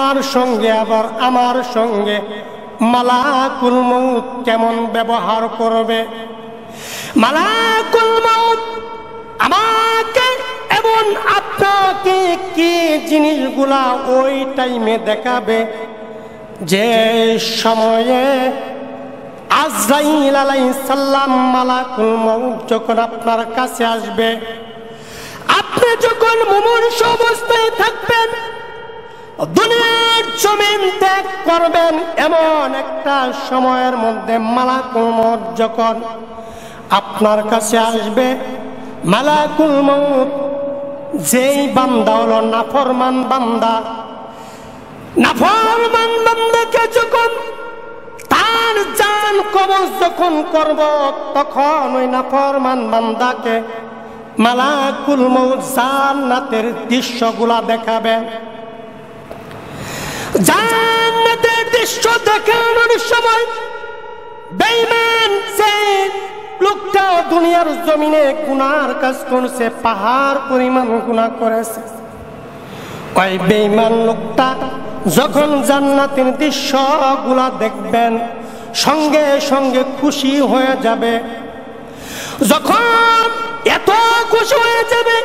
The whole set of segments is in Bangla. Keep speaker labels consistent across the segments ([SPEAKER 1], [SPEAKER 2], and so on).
[SPEAKER 1] আপনার সঙ্গে আবার আমার সঙ্গে মালাকুল মউত কেমন ব্যবহার করবে। মালাকুল মউত আমাকে এবং আপনাকে কি জিনিসগুলা ওই টাইমে দেখাবে যে সময়ে আজরাইল আলাইহিস সালাম মালাকুল মউত যখন আপনার কাছে আসবে, আপনি যখন মুমূর্ষু অবস্থায় থাকবেন, দুনিয়ার জমিন ত্যাগ করবেন, এমন একটা সময়ের মধ্যে মালাকুল মউত যখন আপনার কাছে আসবে, মালাকুল মউত যেই বান্দা হলো নাফরমান বান্দা, নাফরমান বান্দাকে যখন তার জান কবজ যখন করব, তখন ওই নাফরমান বান্দাকে মালাকুল মউত জান্নাতের দৃশ্যগুলা দেখাবে। জান্নাতের দৃশ্য দেখানোর সময় বেঈমান যে লোকটা দুনিয়ার জমিনে গুনার কাজ করছে, পাহাড় পরিমাণ গুনাহ করেছে, ওই বেঈমান লোকটা যখন জান্নাতের দৃশ্যগুলা দেখবেন সঙ্গে সঙ্গে খুশি হয়ে যাবে। যখন এত খুশি হয়ে যাবে,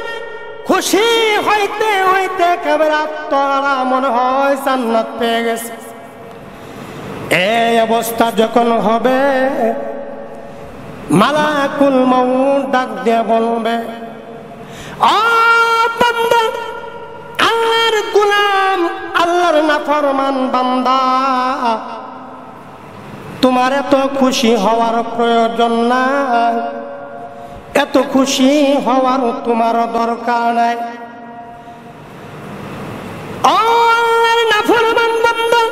[SPEAKER 1] খুশি হইতে হইতে একেবারে আত্মহারা মনে হয় জান্নাত পেয়ে গেছে। এই অবস্থা যখন হবে, মালাকুল মউত ডাক দিয়ে বলবে, ও বান্দা, আল্লাহর গোলাম, আল্লাহর নাফরমান বান্দা, তোমার এত খুশি হওয়ার প্রয়োজন নাই, এত খুশি হওয়ার তোমার দরকার নাই। ও আল্লাহর নাফরমান বান্দা,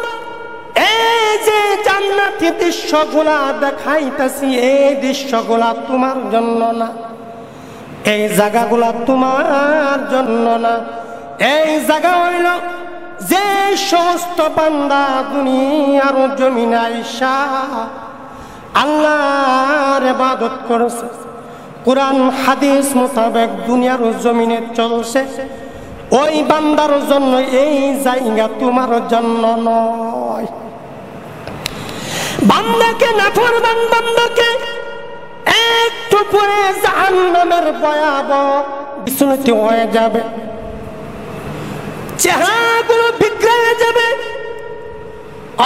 [SPEAKER 1] এই যে জান্নাতি দৃশ্যগুলা দেখাইতেছি, এই দৃশ্যগুলা তোমার জন্য না, এই জায়গাগুলা তোমার জন্য না। এই জায়গা হইল যে সমস্ত বান্দা দুনিয়ার জমিনে আইসা আল্লাহর ইবাদত করছে, কুরআন হাদিস মোতাবেক দুনিয়ার জমিনে চলছে, ওই বান্দার জন্য এই জায়গা তোমার জন্য নয়। বান্দাকে, নাফরমান বান্দাকে একটু পরে জাহান্নামের ভয়াবহ বিচলিত হয়ে যাবে, চেহারাগুলো বিগড়ে যাবে।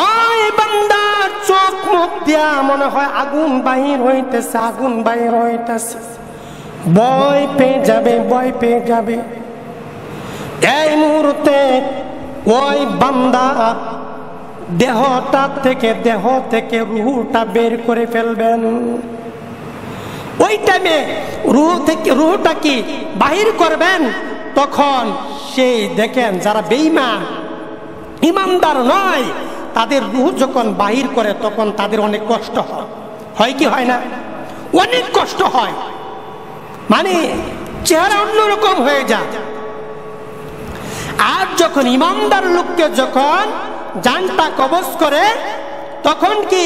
[SPEAKER 1] ওই বান্দার চোখ মুখ দিয়া মনে হয় আগুন বাহির হইতেছে, আগুন বাহির হইতেছে, ভয় পেয়ে যাবে, ভয় পেয়ে যাবে। এই মুহূর্তে ওই বান্দা দেহ থেকে রুহটা বের করে ফেলবেন। ওই টাইমে রুহটা কি বাহির করবেন, তখন সেই দেখেন যারা বেঈমান, ইমানদার নয়, তাদের রুহ যখন বাহির করে তখন তাদের অনেক কষ্ট হয়। হয় কি হয় না? অনেক কষ্ট হয়, মানে চেহারা অন্যরকম হয়ে যায়। আর যখন ইমানদার লোককে যখন জানটা কবজ করে, তখন কি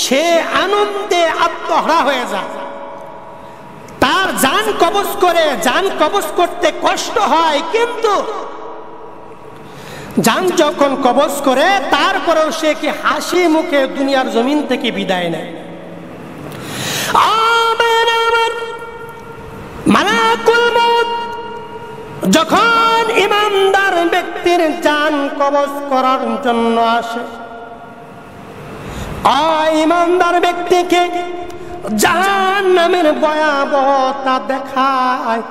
[SPEAKER 1] সে আনন্দে আত্মহারা হয়ে যায়। তার জান কবজ করে, জান কবজ করতে কষ্ট হয়, কিন্তু জান যখন কবজ করে তারপরেও সে কি হাসি মুখে দুনিয়ার জমিন থেকে বিদায় নেয়। মালাকুল মউত যখন ইমানদার ব্যক্তির জান কবজ করার জন্য আসে, ইমানদার ব্যক্তিকে জাহান্নামের ভয়াবহতা দেখায়।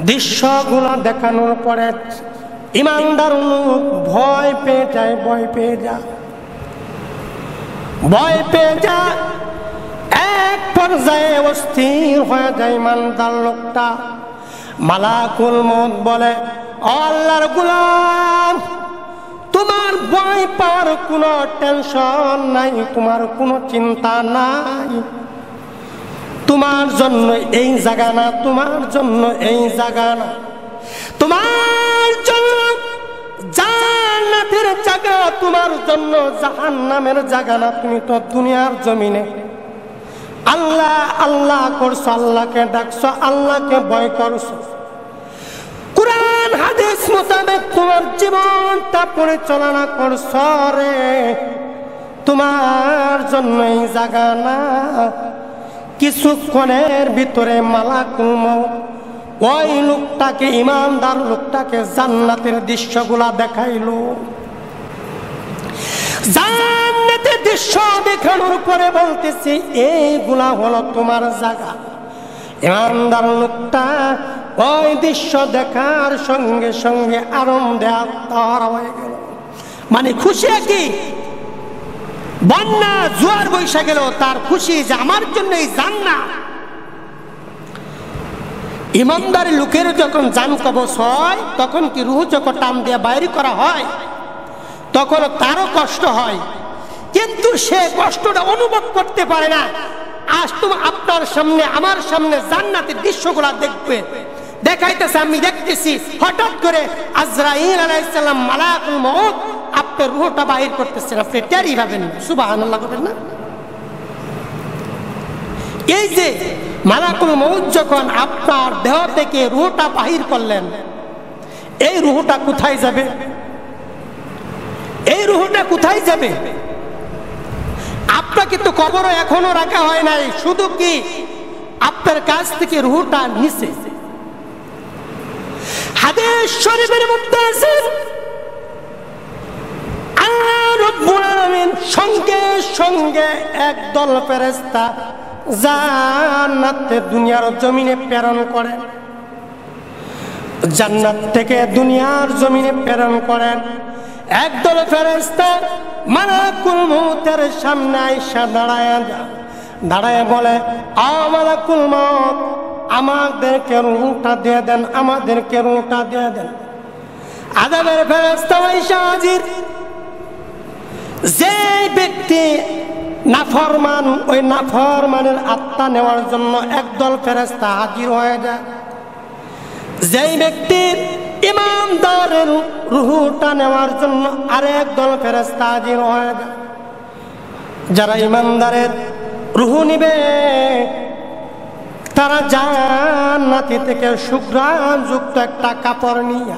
[SPEAKER 1] দৃশ্যগুলো দেখানোর পরে ইমানদার লোক ভয় পেয়ে যায়, ভয় পেয়ে যায়। এক পর্যায়ে অস্থির হয়ে যায় ইমানদার লোকটা। মালাকুল মউত বলে, ও আল্লাহর গোলাম, তোমার ভয় পাওয়ার কোনো টেনশন নাই, তোমার কোনো চিন্তা নাই। তোমার জন্য এই জায়গা না, তোমার জন্য এই জায়গা না, তোমার জন্য জান্নাতের জায়গা, তোমার জন্য জাহান্নামের জায়গা না। তুমি তো দুনিয়ার জমিনে আল্লাহ আল্লাহ করছো, আল্লাহকে ডাকছো, আল্লাহকে ভয় করছো, কুরআন হাদিস মোতাবেক তোমার জীবনটা পরিচালনা করছ রে, তোমার জন্য এই জায়গা না। কিছুক্ষণের ভিতরে মালাকুল মউত ওই লোকটাকে, ইমানদার লোকটাকে জান্নাতের দৃশ্যগুলা দেখাইলো। জান্নাতের দৃশ্য দেখানোর পরে বলতেছি এইগুলা হলো তোমার জায়গা। ইমানদার লোকটা ওই দৃশ্য দেখার সঙ্গে সঙ্গে আনন্দে আত্মহারা হয়ে গেল। মানে খুশি কি, বন্যা জোয়ার বৈশা গেল, তার খুশি যে আমার জন্য এই জান্নাত। ইমানদারি লোকের যখন জান কবজ হয়, তখন কি রুহ যখন টান দিয়ে বাইরে করা হয়, তখন তারও কষ্ট হয়, কিন্তু সে কষ্টটা অনুভব করতে পারে না। আজ তুমি আপনার সামনে, আমার সামনে জান্নাতের দৃশ্যগুলা দেখবে, দেখাইতেছে, আমি দেখতেছি। হঠাৎ করে আজরাইল আলাইহিস সালাম, মালাকুল মউত আপনার রুহটা বাহির করতেছেন, আপনি টেরই পাবেন না। সুবহানাল্লাহ করবেন না? এই যে মালাকুল মউত যখন আপনার দেহ থেকে রুহটা বাহির করলেন, এই রুহটা কোথায় যাবে? এই রুহটা কোথায় যাবে? আপনাকে তো কবরও এখনো রাখা হয় নাই, শুধু কি আপনার কাছ থেকে রুহটা নিচে। হাদিস শরীফের মধ্যে আছে আল্লাহ রাব্বুল আলামিন সঙ্গে সঙ্গে একদল ফেরেশতা জান্নাতে দুনিয়ার জমিনে প্রেরণ করেন। জান্নাত থেকে দুনিয়ার জমিনে প্রেরণ করেন একদল ফেরেশতা মালাকুল মউতের সামনে আইসা দাঁড়ায় বলে, মালাকুল মউত, আমাদেরকে রূহটা দিয়ে দেন, আমাদেরকে রূহটা দিয়ে দেন। আযাবের ফেরেশতা আইসা হাজির। যে ব্যক্তি নাফরমান, ওই নাফরমানের আত্মা নেওয়ার জন্য একদল ফেরেশতা হাজির হয়ে যায়। যেই ব্যক্তির ইমানদারের রুহটা নেওয়ার জন্য আরেক দল ফেরেশতা হাজির হয়ে যায়। যারা ইমানদারের রুহ নিবে, তারা জান্নাতি থেকে সুঘ্রাণযুক্ত একটা কাপড় নিয়ে,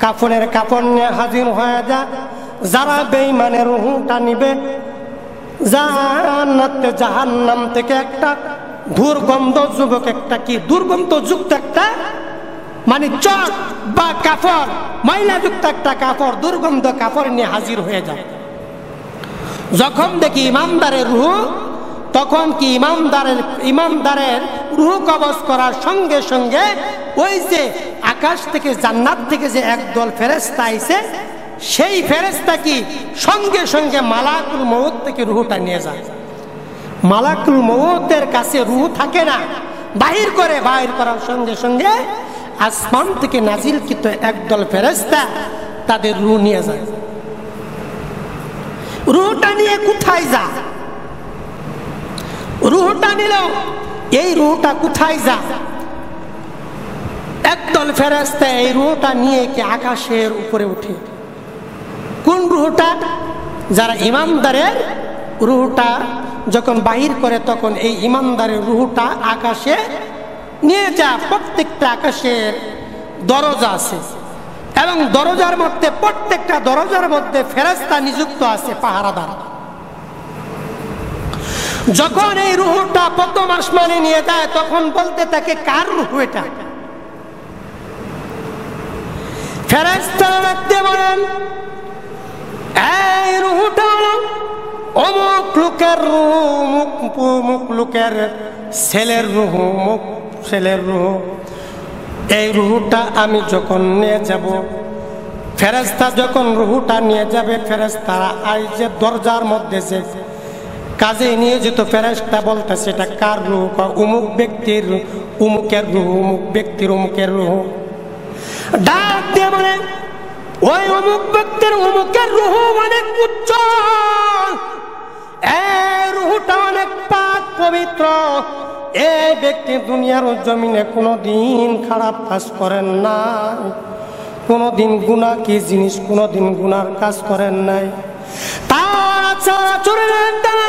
[SPEAKER 1] কাফনের কাপড় নিয়ে হাজির হয়ে যায়। যারা বেঈমানের রুহটা নিবে, জান্নাতে জাহান্নাম থেকে একটা দুর্গন্ধযুক্ত, একটা কি দুর্গন্ধযুক্ত একটা মানে চট বা কাপড়, ময়লাযুক্ত একটা কাপড়, দুর্গন্ধ কাপড় নিয়ে হাজির হয়ে যায়। যখন দেখি ইমানদারের রুহ, তখন কি ইমানদারের রুহ কবজ করার সঙ্গে সঙ্গে ওই যে আকাশ থেকে, জান্নাত থেকে যে একদল ফেরেশতা আইছে, সেই ফেরেশতা কি সঙ্গে সঙ্গে মালাকুল মউত থেকে রুহটা নিয়ে যায়। মালাকুল মউতের কাছে রুহ থাকে না, বাহির করার সঙ্গে সঙ্গে আসমান থেকে নাজিলকৃত একদল ফেরেশতা তাদের রুহ নিয়ে যায়। রুহটা নিয়ে কোথায় যায়? রুহটা নিল, এই রুহটা কোথায় যায়? একদল ফেরেশতা এই রুহটা নিয়ে কি আকাশের উপরে উঠে। কোন রুহটা? যারা ইমানদারের রুহটা যখন বাহির করে, তখন এই ইমানদারের রুহটা আকাশে নিয়ে যা। প্রত্যেকটা আকাশের দরজা আছে এবং দরজার মধ্যে, প্রত্যেকটা দরজার মধ্যে ফেরেশতা নিযুক্ত আছে, পাহারাদার। যখন এই রুহটা প্রথম আসমানে নিয়ে যায়, তখন বলতে থাকে, কার রুহ এটা? ফেরেশতারা রাখতে বলেন, এই রুহটা হলো অমুক লোকের রুহ, অমুক লোকের ছেলের রুহ, অমুক ছেলের রুহ। এই রুহটা আমি যখন নিয়ে যাব, ফেরেশতা যখন রুহটা নিয়ে যাবে, ফেরেশতারা আই যে দরজার মধ্যে যে কাজে নিয়ে যেত, ফেরেশতা বলতেছে, এটা কার রুহ? অমুক ব্যক্তির অমুকের রুহ, অমুক ব্যক্তির অমুকের রুহ। ডাক দিয়ে বলে, ওই অমুক ব্যক্তির অমুকের রুহ অনেক উজ্জ্বল, এই রুহটা অনেক পাক পবিত্র। এই ব্যক্তি দুনিয়ার জমিনে কোনোদিন খারাপ কাজ করেন নাই, কোনোদিন গুনাহ কি জিনিস, কোনোদিন গুনার কাজ করেন নাই। তার আচরণের দ্বারা,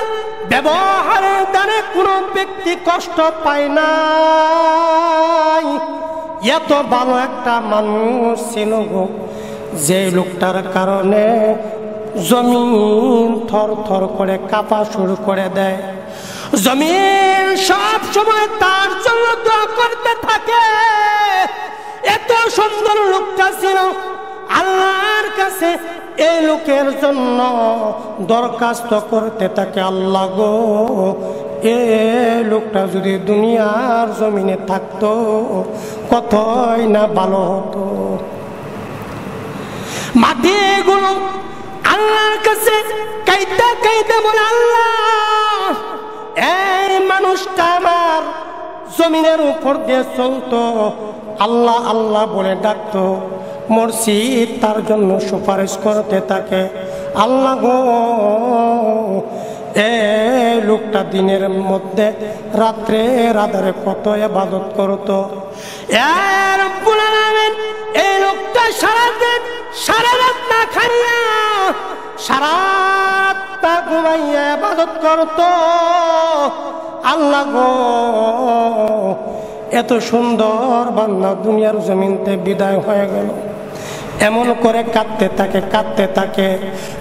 [SPEAKER 1] ব্যবহারের দ্বারা কোনো ব্যক্তি কষ্ট পায় নাই। এত ভালো একটা মানুষ ছিল গো, যে লোকটার কারণে জমিন থর থর করে কাঁপা শুরু করে দেয়। জমিন সব সময় তার জন্য দোয়া করতে থাকে। এত সুন্দর লোকটা ছিল, আল্লাহর কাছে এই লোকের জন্য দরখাস্ত করতে থাকে, আল্লাহ গো এই লোকটা যদি দুনিয়ার জমিনে থাকতো কতই না ভালো হতো। মাটিগুলো আল্লাহর কাছে কাইতে কাইতে বলে, আল্লাহ এই মানুষটা আমার জমিনের উপর দিয়ে চলতো, আল্লাহ আল্লাহ বলে ডাকতো, মসজিদ তার জন্য সুপারিশ করতে থাকে। আল্লাহ গো এই লোকটা দিনের মধ্যে রাত্রে রাধারে কত ইবাদত করতো। এই লোকটা সারাদিন সারা রাত না খাইয়া সারা রাত ঘুমাইয়া ইবাদত করতো। আল্লাহ গো এত সুন্দর বান্দা দুনিয়ার জমিনতে বিদায় হয়ে গেল। এমন করে কাঁদতে থাকে কাঁদতে থাকে।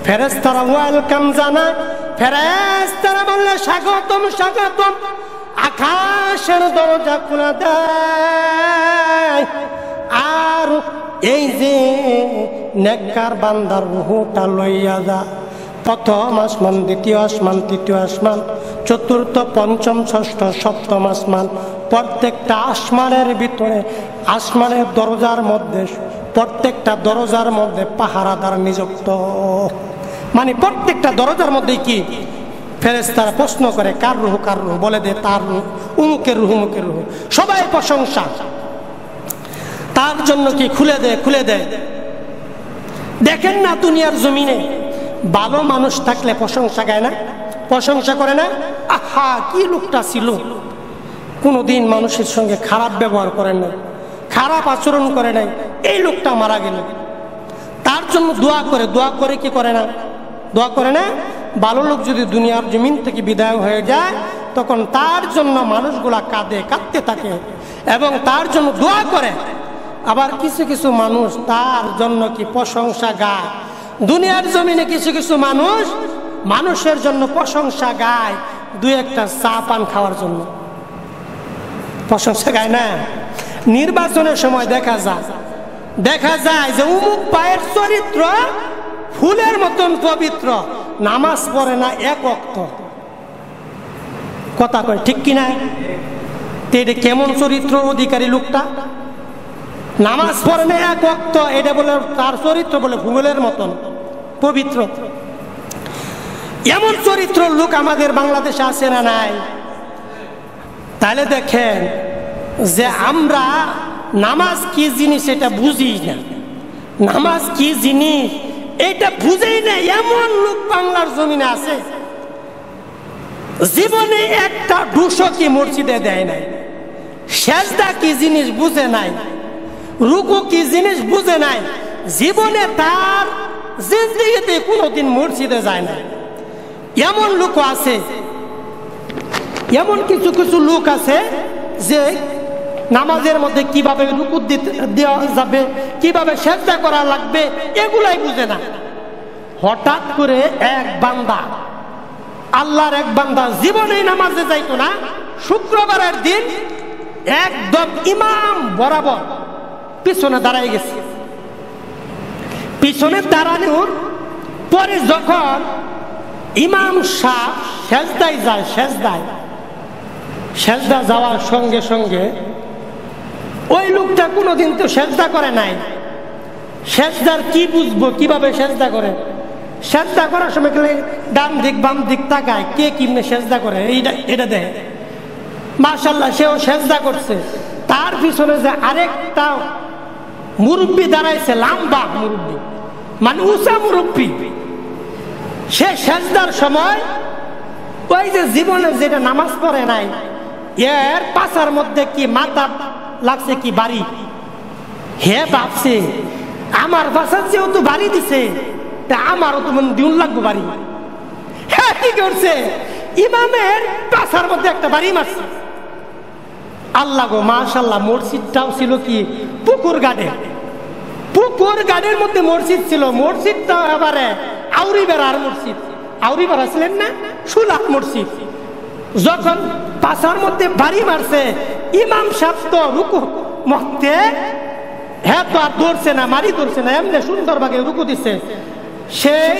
[SPEAKER 1] ফেরেশতারা ওয়েলকাম জানায়, ফেরেশতারা বললে স্বাগতম স্বাগতম, আকাশের দরজা খুলে দেয়। আর এই যে নেককার বান্দার রূহটা লইয়া যা, প্রথম আসমান, দ্বিতীয় আসমান, তৃতীয় আসমান, চতুর্থ, পঞ্চম, ষষ্ঠ, সপ্তম আসমান, প্রত্যেকটা আসমানের ভিতরে, আসমানের দরজার মধ্যে, প্রত্যেকটা দরজার মধ্যে পাহারাদার নিযুক্ত। মানে প্রত্যেকটা দরজার মধ্যে কি ফেরেশতারা প্রশ্ন করে, কার রূহ কার রূহ, বলে দে তার রূহ, উমুকের রূহ উমুকের রূহ, সবাই প্রশংসা তার জন্য কি খুলে দেয় খুলে দেয়। দেখেন না দুনিয়ার জমিনে ভালো মানুষ থাকলে প্রশংসা গায় না, প্রশংসা করে না। আহা কি লোকটা ছিল, কোনোদিন মানুষের সঙ্গে খারাপ ব্যবহার করেন নাই, খারাপ আচরণ করে নাই, এই লোকটা মারা গেল, তার জন্য দোয়া করে। দোয়া করে কি করে না, দোয়া করে না। ভালো লোক যদি দুনিয়ার জমিন থেকে বিদায় হয়ে যায় তখন তার জন্য মানুষগুলা কাঁদে, কাঁদতে থাকে এবং তার জন্য দোয়া করে। আবার কিছু কিছু মানুষ তার জন্য কি প্রশংসা গায়। দুনিয়ার জমিনে কিছু কিছু মানুষ মানুষের জন্য প্রশংসা গায় দুই একটা চা পান খাওয়ার জন্য, প্রশংসা গায় না। নির্বাচনের সময় দেখা যায় যে অমুক ভাইয়ের চরিত্র ফুলের মতন পবিত্র, নামাজ পড়ে না এক ওয়াক্ত, কথা কয় ঠিক কিনা? এটা কেমন চরিত্র অধিকারী লোকটা, নামাজ পড়ে না এক ওয়াক্ত, এটা বলে তার চরিত্র বলে ফুলের মতন পবিত্র। এমন চরিত্র লোক আমাদের বাংলাদেশে আছে না নাই? তাহলে দেখেন যে আমরা নামাজ কি জিনিস এটা বুঝি না, নামাজ কি জিনিস এটা বুঝেই না, এমন লোক বাংলার জমিনে আছে জীবনে একটা দুশো কি মসজিদে দেয় নাই, সেজদা কি জিনিস বুঝে নাই, রুকু কি জিনিস বুঝে নাই, জীবনে তার জিন্দেগিতে কোনোদিন মসজিদে যায় না। এমন লোক আছে, এমন কিছু কিছু লোক আছে যে নামাজের মধ্যে কিভাবে রুকু দেওয়া যাবে, কিভাবে সেজদা করা লাগবে, এগুলাই বুঝে না। হঠাৎ করে এক বান্দা, আল্লাহর এক বান্দা জীবনেই নামাজে যাইতো না, শুক্রবারের দিন একদম ইমাম বরাবর পিছনে দাঁড়াই গেছে। পিছনে দাঁড়ানোর পরে যখন ইমাম সাহেব সেজদায় যায়, সেজদা যাওয়ার সঙ্গে সঙ্গে ওই লোকটা কোনোদিন তো সেজদা করে নাই, সেজদার কি বুঝবো, কিভাবে সেজদা করে? সেজদা করার সময় ডান দিক বাম দিক তাকায়, কে কিমনে সেজদা করে এটা দেখে। মাশাআল্লাহ সেও সেজদা করছে, তার পিছনে যে আরেকটা মুরব্বী দাঁড়াইছে, লম্বা মুরব্বী, মানে উঁচা মুরব্বী, সে সেজদার সময় ওই যে জীবনে যেটা নামাজ পড়ে নাই এর পাছার মধ্যে কি মাথা লাগছে কি বাড়ি, হে ভাবছে আমার পাছার যেহেতু বাড়ি দিছে তা আমারও তো মনে দিন লাগবো বাড়ি। হ্যাঁ কি করছে, ইমামের পাছার মধ্যে একটা বাড়ি মারছে। আল্লাহ গো মাশাআল্লাহ, মসজিদটাও ছিল কি পুকুর গাড়ে, পুকুর গাড়ির মধ্যে মসজিদ ছিল। মসজিদটা এবারে আউরি বেড়ার মসজিদ, আউরি বেড়া ছিলেন না, সুলার মসজিদ। যখন পাশার মধ্যে বাড়ি মারছে, ইমাম সাহেব তো রুকু মধ্যে, হ্যাঁ তো আর ধরছে না, মারি ধরছে না, এমনি সুন্দরভাবে রুকু দিচ্ছে। সেই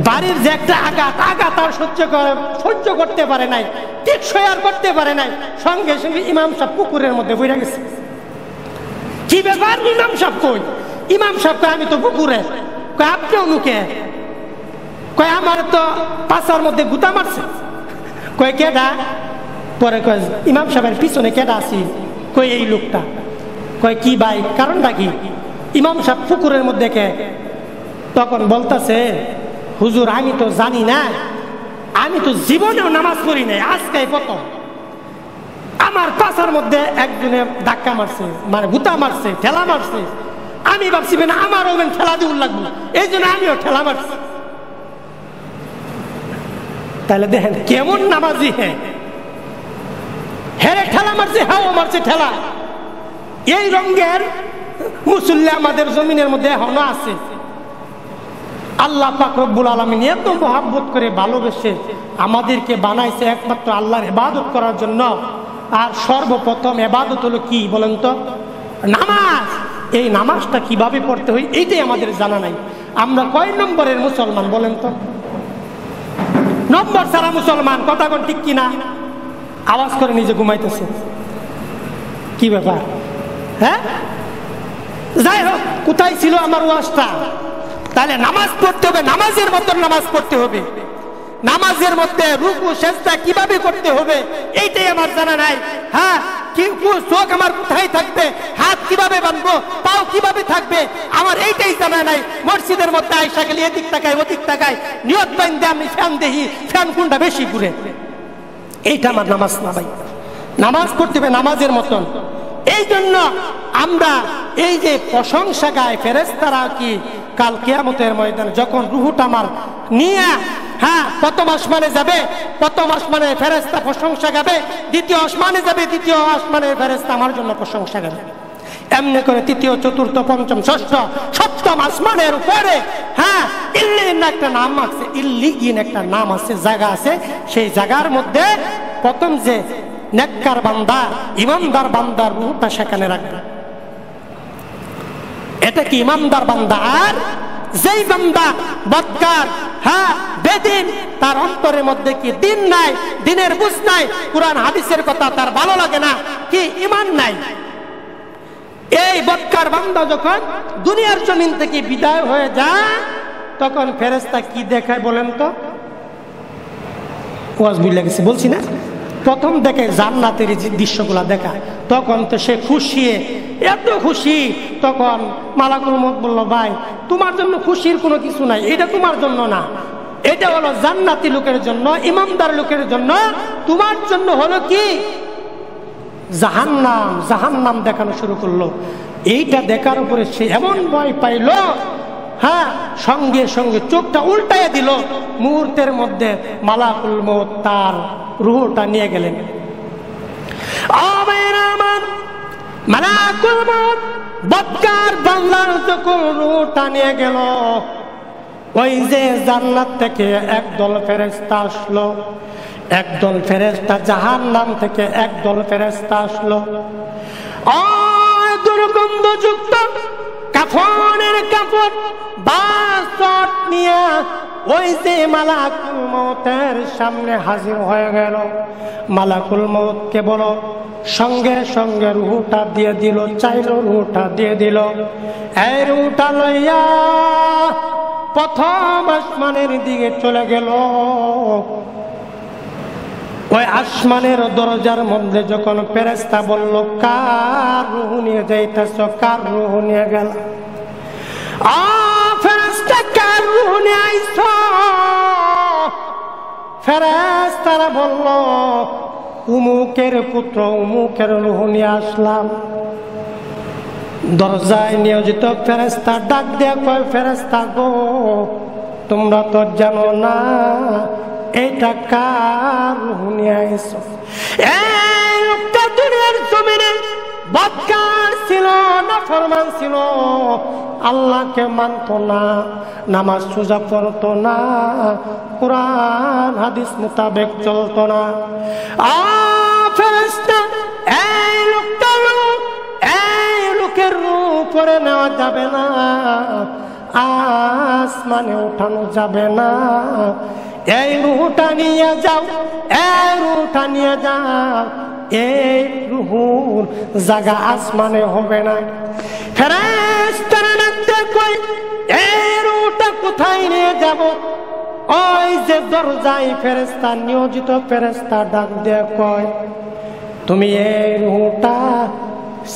[SPEAKER 1] বাড়ির যে একটা আঘাত আর সহ্য করতে পারে নাই, টেকসই আর করতে পারে নাই, সঙ্গে সঙ্গে ইমাম সাহেব পুকুরের মধ্যে বইরা গেছে। কি ব্যাপার, ইমাম সাহেব কই? ইমাম সাহেব কয় আমি তো পুকুরে। কয় আপনিও নুকে? কয় আমার তো পাশার মধ্যে গুতা মারছে। কয় কেডা? পরে কয় ইমাম সাহেবের পিছনে কেডা আছি? কয় এই লোকটা। কয় কি ভাই, কারণটা কি? ইমাম সাহেব পুকুরের মধ্যে কে? তখন বলতেছে হুজুর আমি তো জানি না, আমি তো জীবনেও নামাজ পড়ি নাই, আজকে প্রথম। আমার পাশার মধ্যে একজনে ধাক্কা মারছে, মানে গুতা মারছে, ঠেলা মারছে। আমি ভাবছি না আমারও ঠেলা দিয়ে লাগবো, এই জন্য আমিও ঠেলা মারছি। তাহলে দেখেন কেমন নামাজি, হ্যাঁ ঠেলা মারছে, হ্যাঁ মারছে ঠেলা। এই রঙের মুসল্লি আমাদের জমিনের মধ্যে এখনো আছে। আল্লাহ পাক রব্বুল আলামিন এত মহব্বত করে ভালোবেসে আমাদেরকে বানাইছে একমাত্র আল্লাহর ইবাদত করার জন্য। আর সর্বপ্রথম ইবাদত হলো কি বলেন তো? নামাজ। এই নামাজটা কিভাবে পড়তে হয় এইটাই আমাদের জানা নাই। আমরা কয় নম্বরের মুসলমান বলেন তো? নম্বর ছাড়া মুসলমান, কথা কোন ঠিক কিনা? আওয়াজ করে নিজে ঘুমাইতেছে, কি ব্যাপার? হ্যাঁ, যাই হোক, কোথায় ছিল আমার ওয়াজটা? তাহলে নামাজ পড়তে হবে, নামাজের মতন নামাজ পড়তে হবে। নামাজের মধ্যে রুকু সেজদা কিভাবে করতে হবে এইটাই আমার জানা নাই। হ্যাঁ, চোখ আমার কোথায় থাকবে, হাত কিভাবে বাঁধবো, পাও কিভাবে থাকবে, আমার এইটাই জানা নাই। মসজিদের মধ্যে আইসা গেলে এদিক তাকায় ওদিক তাকায়, নিয়ত বাইন্দে আমি ফ্যান দেখি, ফ্যান কোনটা বেশি ঘুরে। এইটা আমার নামাজ না ভাই। নামাজ পড়তে হবে নামাজের মতন। এই জন্য আমরা এই যে প্রশংসা গায় ফেরেশতারা কি কাল কিয়ামতের ময়দানে যখন রুহুটা আমার নিয়ে প্রথম আসমানে যাবে, প্রথম আসমানে ফেরেশতা প্রশংসা গাবে, দ্বিতীয় আসমানে যাবে, দ্বিতীয় আসমানের ফেরেশতা আমার জন্য প্রশংসা গাবে। এমনি করে তৃতীয় চতুর্থ পঞ্চম ষষ্ঠ সপ্তম আসমানের উপরে ইল্লিগিন একটা নাম আছে, ইল্লিগিন একটা নাম আছে, জায়গা আছে। সেই জায়গার মধ্যে প্রথম যে নেককার বান্দা, ইমানদার বান্দার রূহটা সেখানে রাখবে। এটা কি ইমানদার বান্দা। আর যেই বান্দা বদকার, বেদিন, তার অন্তরের মধ্যে কি দিন নাই, দিনের বুঝ নাই, কুরআন হাদিসের কথা তার ভালো লাগে না, কি ঈমান নাই। এই বদকার বান্দা যখন দুনিয়ার জমিন থেকে বিদায় হয়ে যায়, তখন ফেরেশতা কি দেখায় বলেন তো? ওয়াজ বুঝলে গেছে বলছি না, প্রথম দেখে জান্নাতের দৃশ্যগুলা দেখা, তখন তো সে খুশি, এত খুশি। তখন মালাকুল মউত বলল, ভাই তোমার জন্য খুশির কোনো কিছু নাই, এটা তোমার জন্য না, এটা হলো জান্নাতি লোকের জন্য, ইমানদার লোকের জন্য। তোমার জন্য হলো কি জাহান্নাম। জাহান্নাম দেখানো শুরু করলো। এইটা দেখার উপরে সে এমন ভয় পাইল, সঙ্গে সঙ্গে চোখটা উল্টাইয়া দিল। মুহূর্তের মধ্যে মালাকুল মউত তার রূহটা নিয়ে গেলেন। মালাকুল মউত বদকার বান্দার যখন রূহটা নিয়ে গেল, ওই যে জান্নাত থেকে একদল ফেরেশতা আসলো, একদল ফেরেশতা জাহান্নাম থেকে একদল ফেরেশতা আসলো। দুর্গন্ধযুক্ত কাফনের কাপড় বাসট নিয়ে ওই যে মালাকুল মউতের সামনে হাজির হয়ে গেল। মালাকুল মউতকে বলো, সঙ্গে সঙ্গে রূহটা দিয়ে দিল, চাইল রূহটা দিয়ে দিল। এই রূহটা লইয়া প্রথম আসমানের দিকে চলে গেল। ওই আসমানের দরজার মধ্যে যখন ফেরেশতা বলল, কার রূহ নিয়ে যাইতেছ, কার রূহ নিয়ে গেল? ফেরেশতা কার রূহ নিয়ে আইছ? ফেরেশতারা বলল, উমুকের পুত্র উমুকের রূহ নিয়ে আসলাম। দরজায় নিয়োজিত ফেরেশতা ডাক দেয়া কয়, ফেরেশতা গো, তোমরা তো জানো না এটা কার রূহ নিয়ে আইছ? এই লোকটা দুনিয়ার বদকার ছিল, নাফরমান ছিল, আল্লাহকে মানত না, নামাজ রোজা পড়তো না, কোরআন হাদিস মোতাবেক চলতো না। ফেরেশতা এই লোকের রূহ পরে নেওয়া যাবে না, আসমানে উঠানো যাবে না, এই রূহটা নিয়ে যাও, এই রূহটা নিয়ে যাও, এই রূহুর জায়গা আসমানে হবে না। ফেরেশতারা ডাকতে কই এই রূহটা কোথায় নিয়ে যাব? ওই যে দরজায় ফেরেশতা, নিয়োজিত ফেরেশতা ডাক দিয়ে কয় তুমি এই রূহটা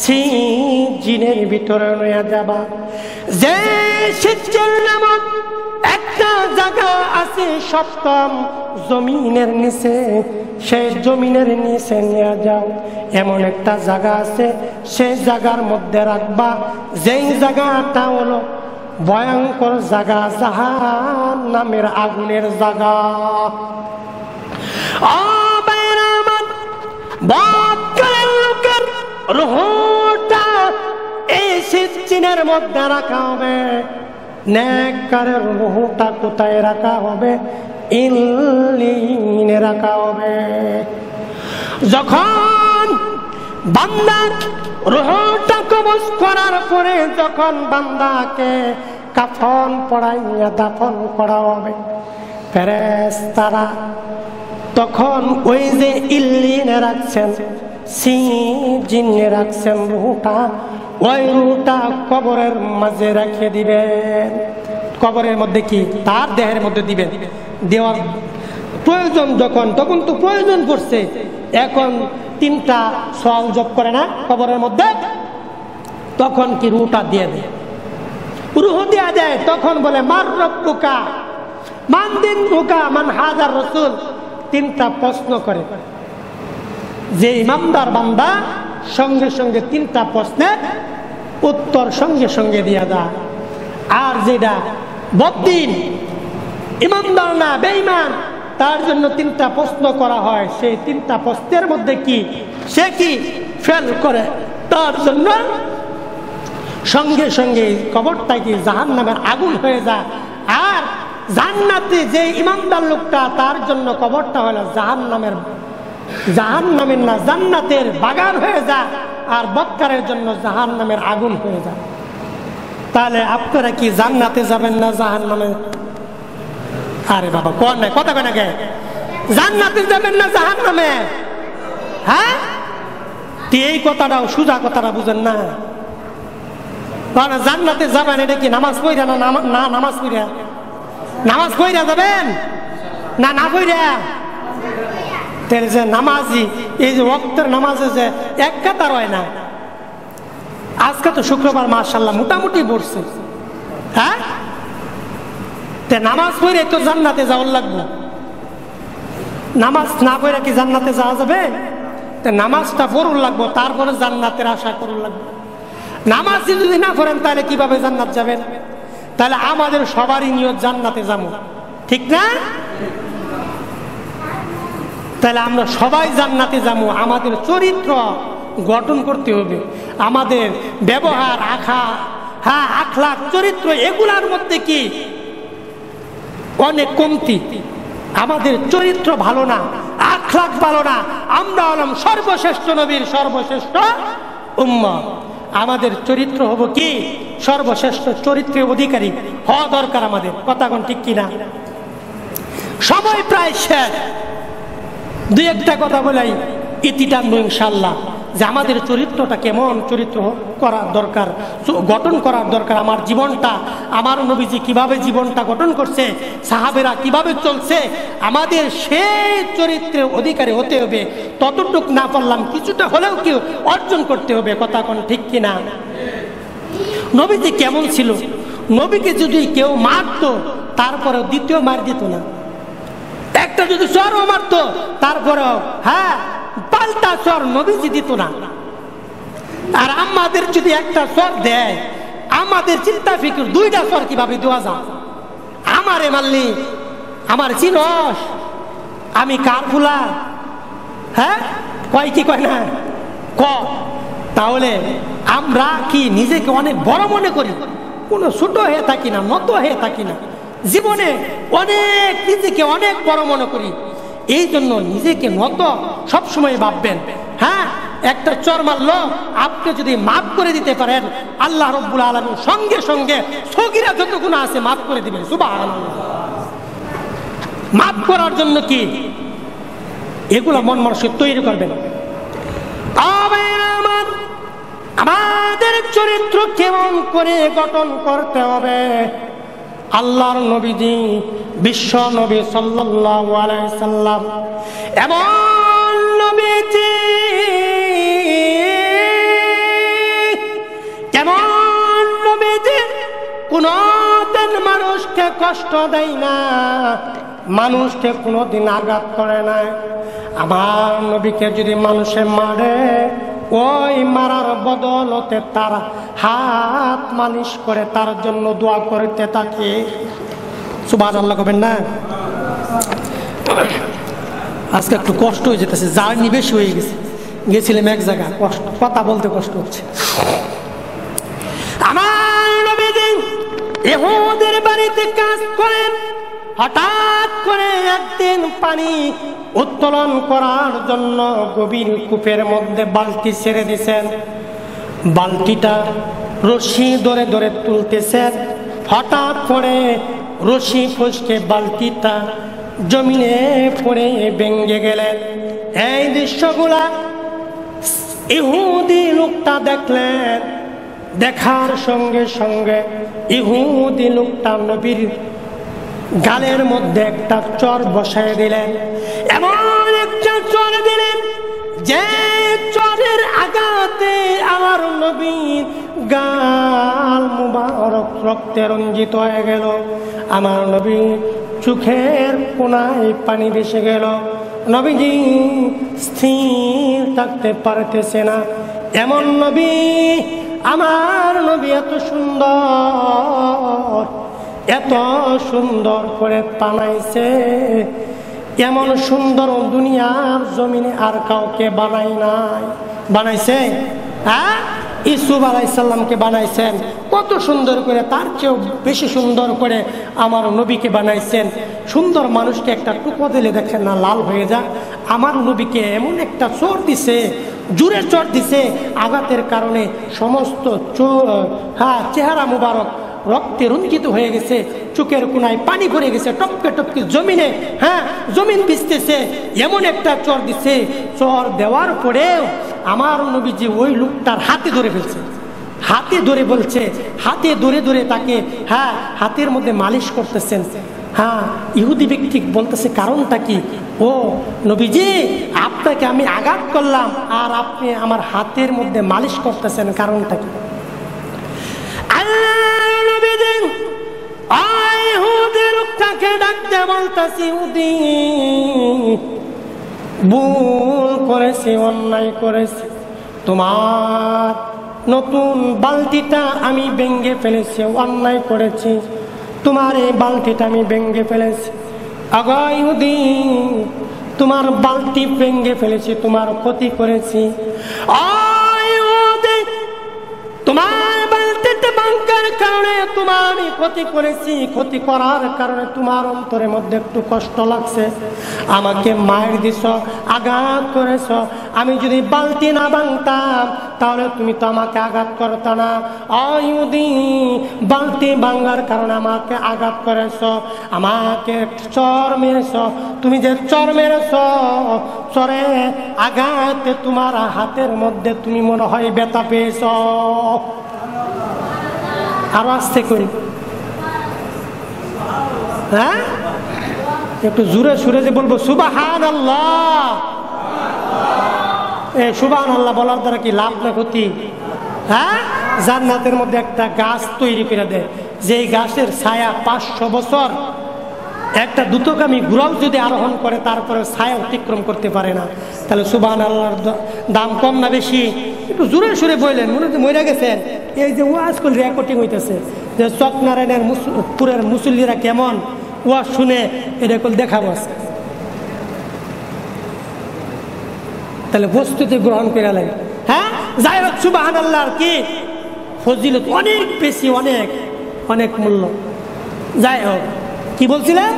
[SPEAKER 1] সিজিনের ভিতরে নিয়ে যাবা। যে সিজিন নামক একটা জায়গা আছে সপ্তম জমিনের নিচে, সেই জমিনের নিচে নিয়ে যাও। এমন একটা জায়গা আছে, সেই জায়গার মধ্যে রাখবা, যেই জায়গাটা হলো ভয়ঙ্কর জায়গা, জাহান্নামের আগুনের জায়গা। বদকারের লোকের রূহটা এই সিজিনের মধ্যে রাখা হবে, নেককারের রূহটা কোথায় রাখা হবে? ইল্লিনে রাখা হবে। যখন বান্দার রূহটা কবজ করার পরে যখন বান্দাকে কাফন পরাইয়া দাফন করা হবে, ফেরেশতারা তখন ওই যে ইল্লিনে রাখছেন, সিজিনে রাখছেন রূহটা, ওই রূহটা কবরের মাঝে রেখে দিবেন। কবরের মধ্যে কি তার দেহের মধ্যে দিবেন, দেওয়ার প্রয়োজন যখন, তখন তো প্রয়োজন পড়ছে, এখন তিনটা সওয়াল জব করে না কবরের মধ্যে, তখন কি রূহটা দিয়ে দেয়, রূহ দেয়া দেয়। তখন বলে মার রব্বুকা মান দিনুকা মান হাজার রাসূল, তিনটা প্রশ্ন করে। যে ইমানদার বান্দা সঙ্গে সঙ্গে তিনটা প্রশ্নের উত্তর সঙ্গে সঙ্গে দিয়া যায়, আর যেটা বদ্দিন ইমানদার না বেঈমান, তার জন্য তিনটা প্রশ্ন করা হয়, সেই তিনটা প্রশ্নের মধ্যে কি সে কি ফেল করে, তার জন্য সঙ্গে সঙ্গে কবরটা কি জাহান্নামের আগুন হয়ে যায়। আর জান্নাতে যে ইমানদার লোকটা, তার জন্য কবরটা হলো জাহান্নামের না জান্নাতের বাগান হয়ে যায়, আর বদকারের জন্য জাহান্নামের আগুন হয়ে যায়। তাহলে আপনারা কি জান্নাতে যাবেন না জাহান্নামে? আরে বাবা কোন নাই কথা কয় না কে, জান্নাতে যাবেন না জাহান্নামে? হ্যাঁ, এই কথাটাও সোজা কথাটা বুঝেন না। জান্নাতে যাবেন এটা কি নামাজ পড়া না? নামাজ পড়া, নামাজ পড়া যাবেন না, না পড়া? যে নামাজি, এই যে ওয়াক্তের নামাজে যে এক কাতার হয় না, আজকে তো শুক্রবার মাশাআল্লাহ মোটামুটি পড়ছে, হ্যাঁ, নামাজ পড়ে তো জান্নাতে যাওয়ার লাগবে। নামাজ না পড়ে কি জান্নাতে যাওয়া যাবে? নামাজটা পড়ুন লাগবো, তারপরে জান্নাতের আশা করুন লাগবে। নামাজ যদি না পড়েন তাহলে কিভাবে জান্নাত যাবেন? তাহলে আমাদের সবারই নিয়ত জান্নাতে যাবো, ঠিক না? তাহলে আমরা সবাই জান্নাতে যাবো। আমাদের চরিত্র গঠন করতে হবে, আমাদের ব্যবহার, আখলাক, চরিত্র, এগুলার মধ্যে কি অনেক কমতি। আমাদের চরিত্র ভালো না, আখলাক ভালো না, আমরা হলাম সর্বশ্রেষ্ঠ নবীর সর্বশ্রেষ্ঠ উম্মত। আমাদের চরিত্র হবো কি সর্বশ্রেষ্ঠ চরিত্রের অধিকারী হওয়া দরকার আমাদের। কথা কোন ঠিক কিনা? সময় প্রায় শেষ, দুই একটা কথা বলাই ইতি টানবো ইনশাল্লাহ, যে আমাদের চরিত্রটা কেমন চরিত্র করার দরকার, গঠন করার দরকার। আমার জীবনটা, আমার নবীজি কিভাবে জীবনটা গঠন করছে, সাহাবেরা কিভাবে চলছে, আমাদের সেই চরিত্রের অধিকারী হতে হবে। ততটুক না পারলাম কিছুটা হলেও কেউ অর্জন করতে হবে। কথা কোন ঠিক কিনা? নবীজি কেমন ছিল? নবীকে যদি কেউ মারতো তারপরে দ্বিতীয় মার দিত না। একটা যদি চরও মারতো তারপরেও পাল্টা চর নবীজি দিত না। আর আমাদের যদি একটা চর দেয়, আমাদের চিন্তা ফিকির দুইটা চর কিভাবে দেওয়া যায়। আমারে মারলি, আমার চিনস, আমি কার ফুলা, কয় কি কয় না, তাহলে আমরা কি নিজেকে অনেক বড় মনে করি? কোনো ছোট হয়ে থাকি না, নত হয়ে থাকি না, জীবনে অনেক নিজেকে অনেক বড় মনে করি। এই জন্য নিজেকে নত সবসময় ভাববেন। হ্যাঁ, একটা চর মারলো, আপনি যদি মাফ করে দিতে পারেন, আল্লাহ রাব্বুল আলামিন সঙ্গে সঙ্গে সগীরা যত গুনাহ আছে মাফ করে দিবেন। সুবহানাল্লাহ। মাফ করার জন্য কি এগুলো মন মানসিক তৈরি করবেন। আমাদের চরিত্র কেমন করে গঠন করতে হবে? আল্লাহর নবীজি বিশ্ব নবী সাল্লাল্লাহু আলাইহি সাল্লাম এমন নবীজি, কেমন নবীজি কোনদিন মানুষকে কষ্ট দেয় না, মানুষকে কোনোদিন আঘাত করে না। আমার নবীকে যদি মানুষে মারে, ওই মারার বদলতে তার হাত মালিশ করে তার জন্য দোয়া করতে থাকে। সুবহানাল্লাহ করবেন না? আজকে একটু কষ্ট হয়ে যেতেছে, জার্নি বেশি হয়ে গেছে, গেছিলাম এক জায়গায়, কষ্ট কথা বলতে কষ্ট হচ্ছে। আমার নবীজি ইহুদের বাড়িতে কাজ করেন, হঠাৎ করে একদিন পানি উত্তোলন করার জন্য গভীর কূপের মধ্যে বালতি ছেড়ে দিয়েছেন। বালতিটা রশি ধরে ধরে তুলতেছেন, হঠাৎ করে রশি ফসকে বালতিটা জমিনে পড়ে ভেঙে গেলেন। এই দৃশ্যগুলা ইহুদি লোকটা দেখলেন, দেখার সঙ্গে সঙ্গে ইহুদি লোকটা নবীর গালের মধ্যে একটা চর বসায় দিলেন। এমন একটা চর দিলেন যে চরের আঘাতে আমার নবীর গাল মুবারক রক্তে রঞ্জিত হয়ে গেল। আমার নবী চোখের কোনায় পানি ভেসে গেল। নবীজি স্থির থাকতে পারতেছে না। এমন নবী, আমার নবী এত সুন্দর, এত সুন্দর করে বানাইছে, এমন সুন্দর দুনিয়ার জমিনে আর কাউকে বানাই নাই। বানাইছে? হ্যাঁ, ইউসুফ আলাইহিস সালামকে বানাইছেন কত সুন্দর করে, তার চেয়েও বেশি সুন্দর করে আমার নবীকে বানাইছেন। সুন্দর মানুষকে একটা টুকরো দিলে দেখেন না লাল হয়ে যায়। আমার নবীকে এমন একটা চোর দিছে, জুড়ে চোর দিছে, আঘাতের কারণে সমস্ত চেহারা মুবারক রক্তে রঞ্জিত হয়ে গেছে, চোখের কোনায় পানি ভরে গেছে, টপকে টপকে জমিনে জমিন ভিজতেছে। এমন একটা চর দিছে, চর দেওয়ার পরেও আমার নবীজি ওই লোকটার হাতে ধরে ফেলছে, হাতে ধরে বলছে, হাতে ধরে ধরে তাকে হাতের মধ্যে মালিশ করতেছেন। ইহুদি ব্যক্তি বলতেছে কারণটা কি? ও নবীজি, আপনাকে আমি আঘাত করলাম আর আপনি আমার হাতের মধ্যে মালিশ করতেছেন, কারণটা কি? ভুল করেছি, অন্যায় করেছি, তোমার নতুন বালতিটা আমি ভেঙে ফেলেছি, অন্যায় করেছি, তোমার এই বালতিটা আমি ভেঙে ফেলেছি। আগো ইহুদি, তোমার বালতি ভেঙে ফেলেছি, তোমার ক্ষতি করেছি। তোমার বালতিতে ভাঙার কারণে তোমার আমি ক্ষতি করেছি, ক্ষতি করার কারণে তোমার অন্তরের মধ্যে একটু কষ্ট লাগছে, আমাকে মায়ের দিছ, আঘাত করেছ। আমি যদি বালতি না ভাঙতাম তাহলে তুমি তো আমাকে আঘাত করতা না। ইহুদি, বালতি ভাঙার কারণে আমাকে আঘাত করেছ, আমাকে চর মেরেছ। তুমি যে চর মেরেছ, চরে আঘাতে তোমার হাতের মধ্যে তুমি মনে হয় ব্যথা পেয়েছ। আরো আসতে করি, হ্যাঁ, একটু জোরে সুরে যে বলবো সুবহানাল্লাহ। সুবহানাল্লাহ বলার দ্বারা কি লাভ না ক্ষতি? হ্যাঁ, জান্নাতের মধ্যে একটা গাছ তৈরি করে দেয়, যেই গাছের ছায়া 500 বছর একটা দ্রুতগামী ঘোড়াও যদি আরোহণ করে তারপরে ছায়া অতিক্রম করতে পারে না। তাহলে সুবহানাল্লাহর দাম কম না বেশি? একটু জোরে সুরে বললেন, মনে হচ্ছে মরে গেছেন। এই যে ওয়াজ করলে রেকর্ডিং হইতেছে, যে চকনারায়ণের পুরের মুসল্লিরা কেমন ওয়াজ শুনে এটা করলে দেখাবো। তাহলে প্রস্তুতি গ্রহণ করে লাগে। হ্যাঁ, যাই হোক, সুবহানাল্লাহর কি ফজিলত অনেক বেশি, অনেক অনেক মূল্য। যাই হোক, কি বলছিলেন?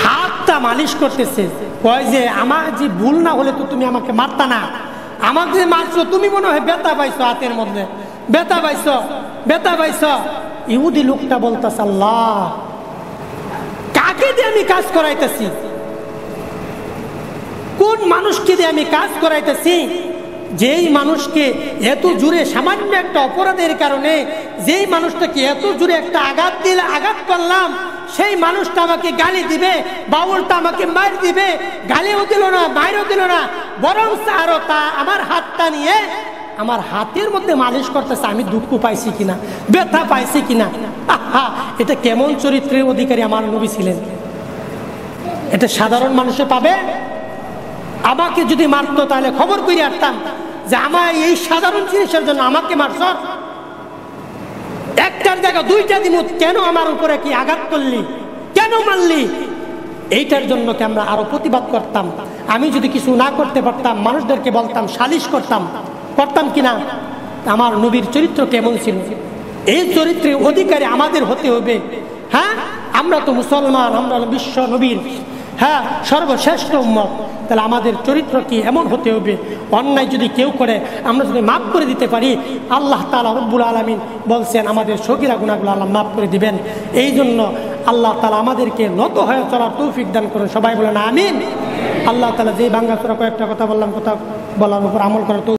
[SPEAKER 1] হাতটা মালিশ করতেছে, কয় যে আমার যে ভুল না হলে তো তুমি আমাকে মারতা না, আমাকে যে মারছো তুমি মনে হয় ব্যথা পাইছো, হাতের মধ্যে ব্যথা পাইছো, ব্যথা পাইছো। ইহুদি লোকটা বলতেছে, আল্লাহ কাকে দিয়ে আমি কাজ করাইতেছি, কোন মানুষকে দিয়ে আমি কাজ করাইতেছি, যেই মানুষকে এত জোরে সামান্য একটা অপরাধের কারণে যেই মানুষটাকে এত জোরে একটা আঘাত করলাম, সেই মানুষটা আমাকে গালি দিবে, বাউলটা আমাকে মার দিবে, গালিও দিল না, মাইরও দিল না, বরং আরো তা আমার হাতটা নিয়ে আমার হাতের মধ্যে মালিশ করতেছে, আমি দুঃখ পাইছি কিনা, ব্যথা পাইছি কিনা। এটা কেমন চরিত্রের অধিকারী আমার নবী ছিলেন? এটা সাধারণ মানুষে পাবে? আমাকে যদি মারতো তাহলে খবর করে আসতাম যে আমার এই সাধারণ জিনিসের জন্য আমাকে মারছ, একটার জায়গা দুইটা দিব, কেন আমার উপরে কি আঘাত করলি, কেন মারলি? এইটার জন্য কি আমরা আরো প্রতিবাদ করতাম। আমি যদি কিছু না করতে পারতাম, মানুষদেরকে বলতাম, সালিশ করতাম কিনা? আমার নবীর চরিত্র কেমন ছিল? এই চরিত্রের অধিকারী আমাদের হতে হবে। হ্যাঁ, আমরা তো মুসলমান, আমরা বিশ্ব নবীর সর্বশ্রেষ্ঠ উম্মত, তাহলে আমাদের চরিত্র কি এমন হতে হবে? অন্যায় যদি কেউ করে আমরা যদি মাফ করে দিতে পারি, আল্লাহ তাআলা রব্বুল আলামিন বলছেন আমাদের সগীরা গুনাহগুলো আল্লাহ মাফ করে দিবেন। এই জন্য আল্লাহ তাআলা আমাদেরকে নত হয়ে চলার তৌফিক দান করুন, সবাই বলেন আমিন। আল্লাহ তাআলা যে ভাঙ্গা চোরা কয়েকটা কথা বললাম, কথা বলার উপর আমল করার